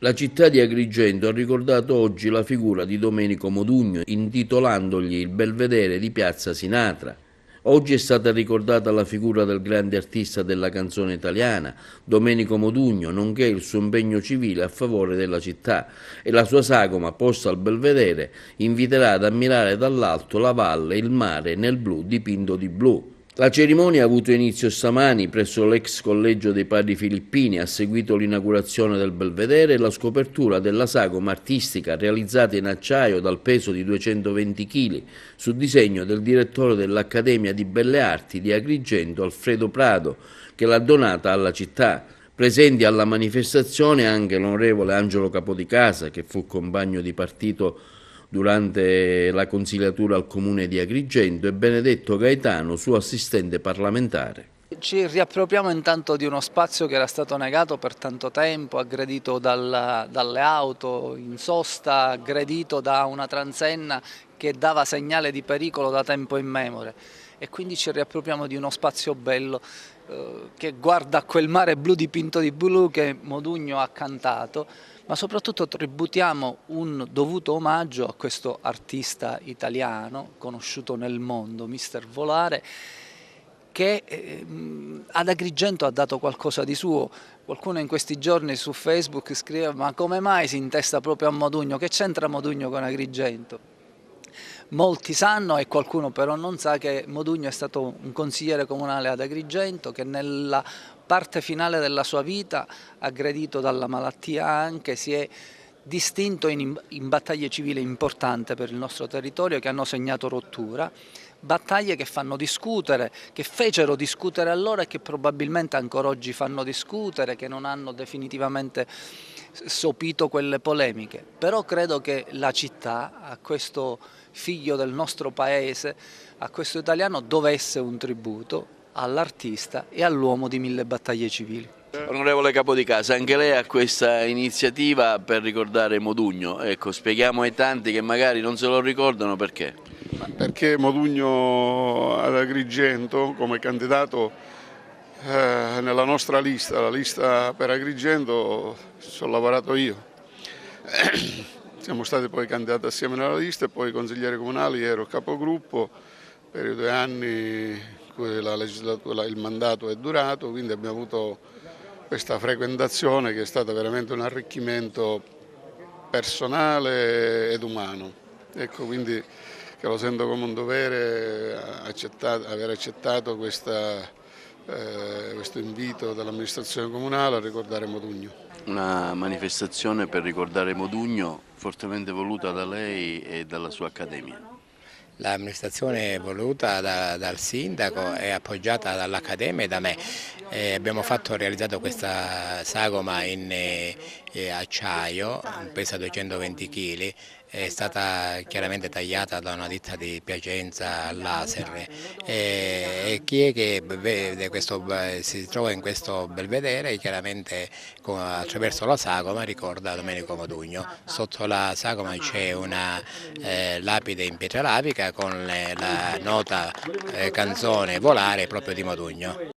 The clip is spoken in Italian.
La città di Agrigento ha ricordato oggi la figura di Domenico Modugno, intitolandogli il Belvedere di Piazza Sinatra. Oggi è stata ricordata la figura del grande artista della canzone italiana, Domenico Modugno, nonché il suo impegno civile a favore della città, e la sua sagoma posta al Belvedere inviterà ad ammirare dall'alto la valle, il mare nel blu dipinto di blu. La cerimonia ha avuto inizio stamani presso l'ex collegio dei Padri Filippini, ha seguito l'inaugurazione del Belvedere e la scopertura della sagoma artistica realizzata in acciaio dal peso di 220 kg su disegno del direttore dell'Accademia di Belle Arti di Agrigento, Alfredo Prado, che l'ha donata alla città. Presenti alla manifestazione anche l'onorevole Angelo Capodicasa, che fu compagno di partito durante la consigliatura al comune di Agrigento, e Benedetto Gaetano, suo assistente parlamentare. Ci riappropriamo intanto di uno spazio che era stato negato per tanto tempo, aggredito dalle auto in sosta, aggredito da una transenna che dava segnale di pericolo da tempo immemore, e quindi ci riappropriamo di uno spazio bello che guarda a quel mare blu dipinto di blu che Modugno ha cantato, ma soprattutto tributiamo un dovuto omaggio a questo artista italiano conosciuto nel mondo, Mister Volare, che ad Agrigento ha dato qualcosa di suo. Qualcuno in questi giorni su Facebook scriveva: ma come mai si intesta proprio a Modugno? Che c'entra Modugno con Agrigento? Molti sanno, e qualcuno però non sa, che Modugno è stato un consigliere comunale ad Agrigento, che nella parte finale della sua vita, aggredito dalla malattia anche, si è distinto in battaglie civili importanti per il nostro territorio, che hanno segnato rottura, battaglie che fanno discutere, che fecero discutere allora e che probabilmente ancora oggi fanno discutere, che non hanno definitivamente sopito quelle polemiche. Però credo che la città, a questo figlio del nostro paese, a questo italiano, dovesse un tributo all'artista e all'uomo di mille battaglie civili. Onorevole Capodicasa, anche lei ha questa iniziativa per ricordare Modugno. Ecco, spieghiamo ai tanti che magari non se lo ricordano perché. Perché Modugno ad Agrigento come candidato nella nostra lista, la lista per Agrigento, ci ho lavorato io. Siamo stati poi candidati assieme nella lista e poi consigliere comunali, ero capogruppo per i 2 anni in cui il mandato è durato, quindi abbiamo avuto questa frequentazione che è stata veramente un arricchimento personale ed umano. Ecco, quindi che lo sento come un dovere aver accettato questo invito dall'amministrazione comunale a ricordare Modugno. Una manifestazione per ricordare Modugno fortemente voluta da lei e dalla sua accademia. L'amministrazione voluta dal sindaco e appoggiata dall'Accademia e da me. Abbiamo realizzato questa sagoma in acciaio, pesa 220 kg, è stata chiaramente tagliata da una ditta di Piacenza a laser, e chi è che vede si trova in questo belvedere chiaramente attraverso la sagoma ricorda Domenico Modugno. Sotto la sagoma c'è una lapide in pietra lavica con la nota canzone Volare proprio di Modugno.